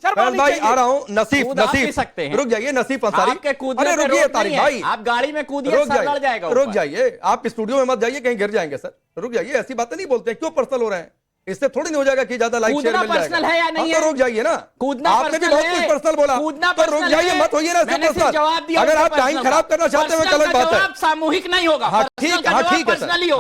आ रहा हूँ। नसीब सकते हैं, रुक जाइए नसीब अंसारी। अरे रुकिए तारिक भाई, आप गाड़ी में कूदिए, सर लड़ जाएगा। रुक जाइए, आप स्टूडियो में मत जाइए, कहीं गिर जाएंगे सर। रुक जाइए, ऐसी बातें नहीं बोलते हैं, क्यों पर्सनल हो रहे हैं? इससे थोड़ी नहीं हो जाएगा कि ज्यादा लाइक शेयर मिल जाएगा। पर्सनल है या नहीं है? तो रुक जाइए ना, कूदना आपने भी बहुत कुछ पर्सनल बोला, तो रुक जाइए, मत होइए ना पर्सनल। अगर आप टाइम खराब करना चाहते हो गलत बात है, सामूहिक नहीं होगा। हाँ ठीक है,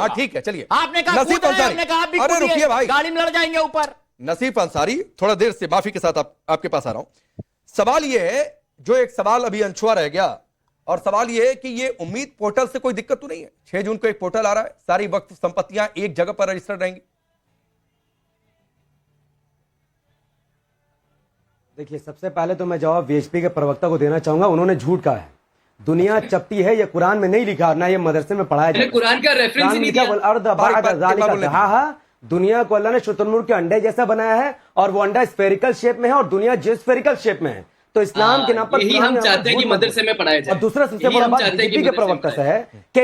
ठीक है, चलिए। आपने कहा नसीब अंसारी, अरे रुकिए भाई, गाड़ी में लड़ जाएंगे ऊपर। नसीब अंसारी, थोड़ा देर से माफी के साथ आपके पास आ रहा हूं। सवाल यह है, जो एक सवाल अभी अनछुआ रह गया, और सवाल यह है कि ये उम्मीद पोर्टल से कोई दिक्कत तो नहीं है? 6 जून को एक पोर्टल आ रहा है, सारी वक्फ संपत्तियां एक जगह पर रजिस्टर्ड रहेंगी। देखिए, सबसे पहले तो मैं जवाब वीएचपी के प्रवक्ता को देना चाहूंगा। उन्होंने झूठ कहा है, दुनिया चपटी है, ये कुरान में नहीं लिखा, ना ये मदरसे में पढ़ाया जाए। कुरान का रेफरेंस ही नहीं दिया। दुनिया को अल्लाह ने शुतुरमुर्ग के अंडे जैसा बनाया है और वो अंडा स्फेरिकल शेप में है और दुनिया स्फेरिकल शेप में है। तो इस्लाम के नाम पर यही हम चाहते हैं कि मदरसे में पढ़ाया जाए। और दूसरा सबसे बड़ा बात बीजेपी के प्रवक्ता से है कि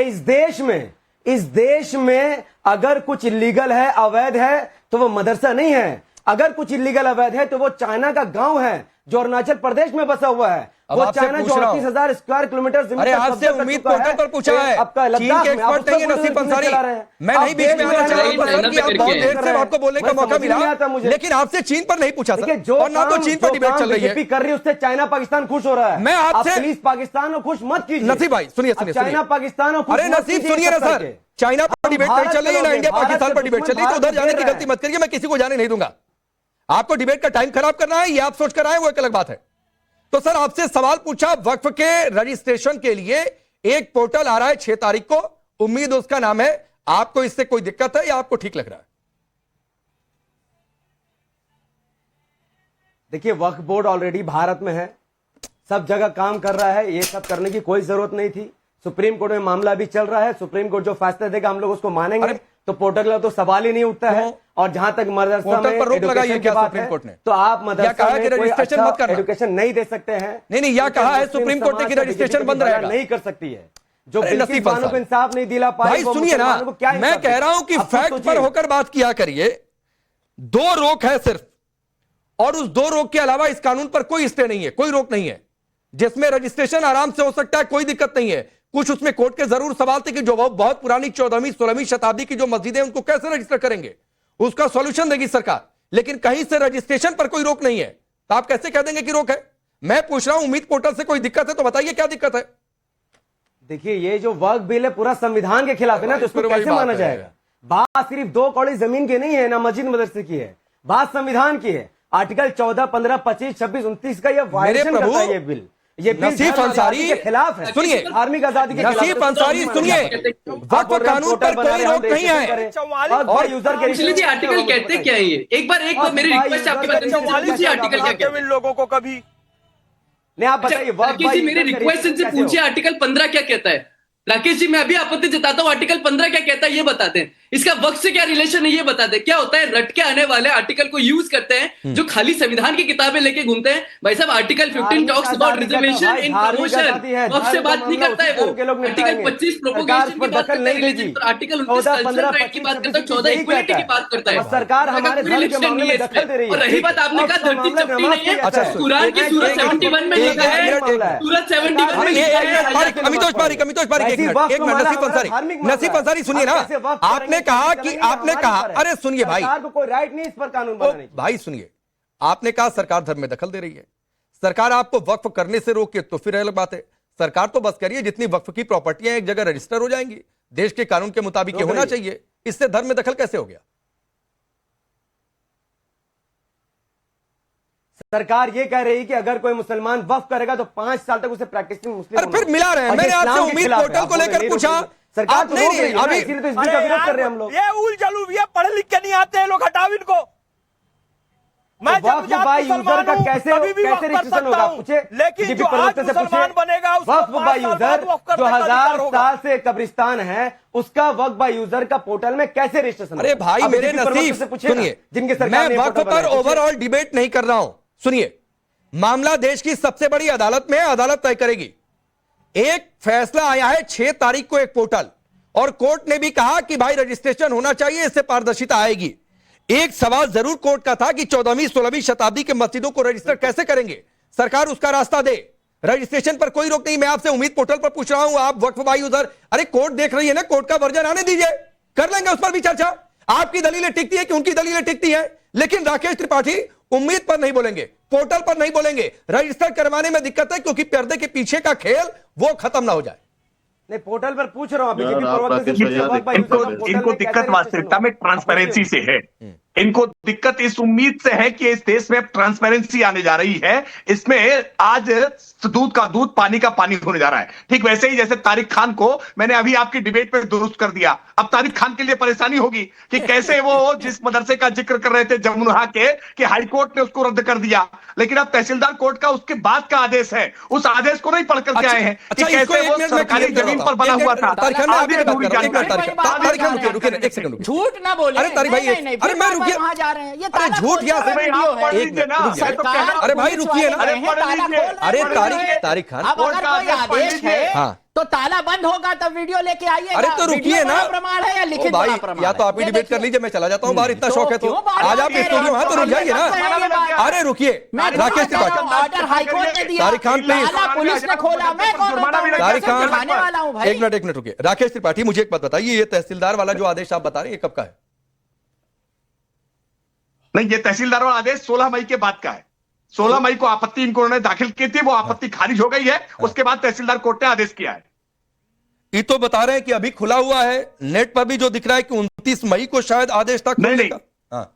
इस देश में अगर कुछ इलीगल है, अवैध है, तो वो मदरसा नहीं है। अगर कुछ इलीगल अवैध है तो वो चाइना का गांव है जो अरुणाचल प्रदेश में बसा हुआ है। वो चाइना जो 38,000 स्क्वायर किलोमीटर जमीन। अरे आपसे उम्मीद पोर्टल पर पूछा है, चीन के एक्सपर्ट नहीं है नसीब अंसारी। मैं नहीं बीच में आना चाह रहा कि आप बहुत देर से आपको बोलने का मौका मिला, लेकिन आपसे चीन पर नहीं पूछा सर, और ना तो चीन पर डिबेट चल रही है। कर रही है उससे चाइना पाकिस्तान खुश हो रहा है। मैं आपसे प्लीज पाकिस्तान को खुश मत कीजिए। नसीब भाई सुनिए, चाइना पाकिस्तान को, अरे नसीब सुनिए ना सर, चाइना पर डिबेट नहीं चल रही है ना इंडिया पाकिस्तान पर डिबेट चल रही है, तो उधर जाने की गलती मत करिए, मैं किसी को जाने नहीं दूंगा। आपको डिबेट का टाइम खराब करना है, ये आप सोच कर आए, वो एक अलग बात है। तो सर आपसे सवाल पूछा, वक्फ के रजिस्ट्रेशन के लिए एक पोर्टल आ रहा है 6 तारीख को, उम्मीद उसका नाम है, आपको इससे कोई दिक्कत है या आपको ठीक लग रहा है? देखिए, वक्फ बोर्ड ऑलरेडी भारत में है, सब जगह काम कर रहा है, ये सब करने की कोई जरूरत नहीं थी। सुप्रीम कोर्ट में मामला भी चल रहा है, सुप्रीम कोर्ट जो फैसला देगा हम लोग उसको मानेंगे। तो पोर्टल का तो सवाल ही नहीं उठता है। और जहां तक मदरसा में रोक लगाई क्या सुप्रीम कोर्ट ने? तो आप मदरसा में कोई रजिस्ट्रेशन मत करना, एजुकेशन नहीं दे सकते हैं। नहीं, यह कहा है सुप्रीम कोर्ट ने कि रजिस्ट्रेशन बंद रहेगा, नहीं कर सकती है। जो अरे बिल्किस नसीब बानो को अंसारी। इंसाफ नहीं दिला पाए, भाई वो सुनिए ना, मुसलमानों को क्या मैं इंसाफ कह रहा हूं कि अब खुद फैक्ट पर सोचिए। होकर बात किया करिए। 2 रोक है सिर्फ, और उस 2 रोक के अलावा इस कानून पर कोई स्टे नहीं है, कोई रोक नहीं है, जिसमें रजिस्ट्रेशन आराम से हो सकता है, कोई दिक्कत नहीं है। कुछ उसमें कोर्ट के जरूर सवाल थे कि जो बहुत पुरानी 14वीं 16वीं शताब्दी की जो मस्जिदें उनको कैसे रजिस्टर करेंगे, उसका सॉल्यूशन देगी सरकार। लेकिन कहीं से रजिस्ट्रेशन पर कोई रोक नहीं है, तो आप कैसे कह देंगे कि रोक है? मैं पूछ रहा हूं, उम्मीद पोर्टल से कोई दिक्कत है तो बताइए क्या दिक्कत है? देखिए, ये जो वक्फ बिल है पूरा संविधान के खिलाफ है ना, तो उसको फिर वही कैसे बात माना है। जाएगा? बात सिर्फ 2 कौड़ी जमीन की नहीं है, ना मस्जिद मदरसे की है, बात संविधान की है। आर्टिकल 14, 15, 25, 26, 29 का ये वायलेशन प्रभु, करता है ये बिल। ये बिल नसीफ धर्म अंसारी आजादी के खिलाफ है, सुनिए, धार्मिक आजादी के खिलाफ है। नसीफ अंसारी सुनिए, वक्फ कानून पर कोई रोक नहीं है। और यूजर के एक्चुअली जी आर्टिकल कहते क्या है ये? एक बार मेरी रिक्वेस्ट आपके पास, आर्टिकल क्या कहते हैं? लोगों को कभी नहीं, आप बताइए। राकेश जी, मेरी रिक्वेस्ट इनसे पूछिए आर्टिकल 15 क्या कहता है। राकेश जी, मैं अभी आपत्ति जताता हूँ, आर्टिकल 15 क्या कहता है ये बता दें। इसका वक्त से क्या रिलेशन है ये बता दें। क्या होता है, रट के आने वाले आर्टिकल को यूज करते हैं जो खाली संविधान की किताबें लेके घूमते हैं। भाई साहब, article 15 talks about reservation in promotion, वक्त से बात नहीं करता है वो। आर्टिकल 25 प्रोपोगेशन की बात करता है, आर्टिकल 29 कल्चरल राइट की बात करता है, 14 इक्वलिटी की बात करता है। सरकार हमारे धर्म के मामले में दखल दे रही है। और रही बात आपने कहा धरती चपटी नहीं है, कुरान की सूरत 71 में लिखा है, सूरत 71 में लिखा है। अमितोष पारिक, एक मिनट, नसीफ अंसारी सुनिए ना, आपने कहा कि अरे सुनिए भाई, सरकार को कोई राइट नहीं इस पर कानून बनाने की। भाई सुनिए, आपने कहा सरकार धर्म में दखल दे रही है। सरकार आपको वक्फ करने से रोके तो फिर अलग बात है। सरकार तो बस करिए जितनी वक्फ की प्रॉपर्टियां एक जगह रजिस्टर हो जाएंगी, देश के कानून के मुताबिक ये होना चाहिए। इससे धर्म में दखल कैसे हो गया? सरकार ये कह रही है कि अगर कोई मुसलमान वक्फ करेगा तो 5 साल तक उसे प्रैक्टिसिंग मुस्लिम अरे फिर मिला रहे हैं। मैंने आपसे उम्मीद पोर्टल को लेकर पूछा, सरकार आप नहीं अभी इसीलिए तो इस बिल का विरोध कर रहे हैं हम लोग। ये उल जलूब, ये पढ़े लिख के नहीं आते हैं लोग, हटाओ इनको। मैं वक्फ बाय यूजर का कैसे रजिस्ट्रेशन होगा पूछे, लेकिन जो आज मुसलमान बनेगा वक्फ बाय यूजर जो 1000 साल से कब्रिस्तान है, उसका वक्फ बाय यूजर का पोर्टल में कैसे रजिस्ट्रेशन? अरे भाई मेरे नसीब सुनिए, जिनके मैं वक्फ पर ओवरऑल डिबेट नहीं कर रहा हूं। सुनिए, मामला देश की सबसे बड़ी अदालत में है, अदालत तय करेगी। एक फैसला आया है 6 तारीख को एक पोर्टल, और कोर्ट ने भी कहा कि भाई रजिस्ट्रेशन होना चाहिए, इससे पारदर्शिता आएगी। एक सवाल जरूर कोर्ट का था कि 14वीं 16वीं शताब्दी के मस्जिदों को रजिस्टर कैसे करेंगे, सरकार उसका रास्ता दे। रजिस्ट्रेशन पर कोई रोक नहीं। मैं आपसे उम्मीद पोर्टल पर पूछ रहा हूं, आप वक्फ बाय यूजर, अरे कोर्ट देख रही है ना, कोर्ट का वर्जन आने दीजिए, कर लेंगे उस पर भी चर्चा। आपकी दलीलें टिकती है कि उनकी दलीलें टिकती है, लेकिन राकेश त्रिपाठी उम्मीद पर नहीं बोलेंगे, पोर्टल पर नहीं बोलेंगे। रजिस्टर करवाने में दिक्कत है क्योंकि पर्दे के पीछे का खेल वो खत्म ना हो जाए। नहीं, पोर्टल पर पूछ रहा हूं। यार, आप राकेश भैया इनको दिक्कत वास्तविकता में ट्रांसपेरेंसी से है। इनको दिक्कत इस उम्मीद से है कि इस देश में ट्रांसपेरेंसी आने जा रही है। इसमें आज दूध का दूध, पानी का पानी होने जा रहा है। ठीक वैसे ही जैसे तारिक खान को मैंने अभी आपकी डिबेट में दुरुस्त कर दिया। अब तारिक खान के लिए परेशानी होगी कि कैसे वो जिस मदरसे का जिक्र कर रहे थे जमुना के, कि हाई कोर्ट ने उसको रद्द कर दिया, लेकिन अब तहसीलदार कोर्ट का उसके बाद का आदेश है, उस आदेश को नहीं पढ़ करके आए हैं कि कैसे वो सरकारी जमीन पर बना हुआ था। झूठ ना बोले। अरे तारिक भाई, अरे मैं रुकिए, वहां जा रहे हैं, ये अरे झूठ क्या अरे भाई रुकिए ना, अरे तारिक खान, अब अगर कोई आदेश है हाँ, तो ताला बंद होगा तब वीडियो लेके आइए। अरे तो रुकिए ना, प्रमाण है या लिखित भाई, प्रमाण? या तो आप ही डिबेट कर लीजिए, मैं चला जाता हूँ बाहर, इतना शौक है तो आज आप स्टूडियो में तो रुक जाइए ना। अरे रुकिए, राकेश त्रिपाठी, ऑर्डर हाईकोर्ट ने दिया, तारिक खान प्लीज, पुलिस ने खोला, मैं तारिक खान वाला हूँ भाई। एक मिनट रुकिए। राकेश त्रिपाठी, मुझे एक बात बताइए, ये तहसीलदार वाला जो आदेश आप बता रहे हैं, ये कब का है? नहीं, ये तहसीलदार वाला आदेश 16 मई के बाद का है। 16 मई को आपत्ति इन्होंने दाखिल की थी, वो आपत्ति खारिज हो गई है। उसके बाद तहसीलदार कोर्ट ने आदेश किया है। ये तो बता रहे हैं कि अभी खुला हुआ है, नेट पर भी जो दिख रहा है कि 29 मई को शायद आदेश तक नहीं, हाँ।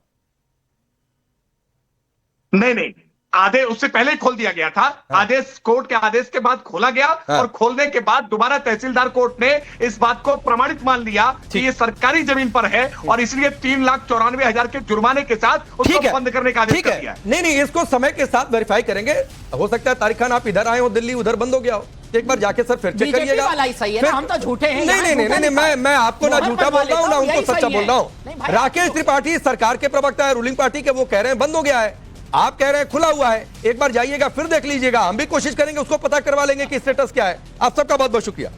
नहीं, आदेश उससे पहले ही खोल दिया गया था। आदेश कोर्ट के आदेश के बाद खोला गया, और खोलने के बाद दोबारा तहसीलदार कोर्ट ने इस बात को प्रमाणित मान लिया कि ये सरकारी जमीन पर है, और इसलिए 3,94,000 के जुर्माने के साथ उसको बंद करने का आदेश कर दिया है। नहीं, इसको समय के साथ वेरीफाई करेंगे। हो सकता है तारिक खान आप इधर आए हो, दिल्ली उधर बंद हो गया हो, एक बार जाके सर फिर चेक करिएगा। हम तो झूठे हैं। नहीं, मैं आपको ना झूठा बोल रहा हूँ ना उनको सच्चा बोल रहा हूँ। राकेश त्रिपाठी सरकार के प्रवक्ता है, रूलिंग पार्टी के, वो कह रहे हैं बंद हो गया है, आप कह रहे हैं खुला हुआ है। एक बार जाइएगा, फिर देख लीजिएगा, हम भी कोशिश करेंगे उसको पता करवा लेंगे कि स्टेटस क्या है। आप सबका बहुत बहुत शुक्रिया।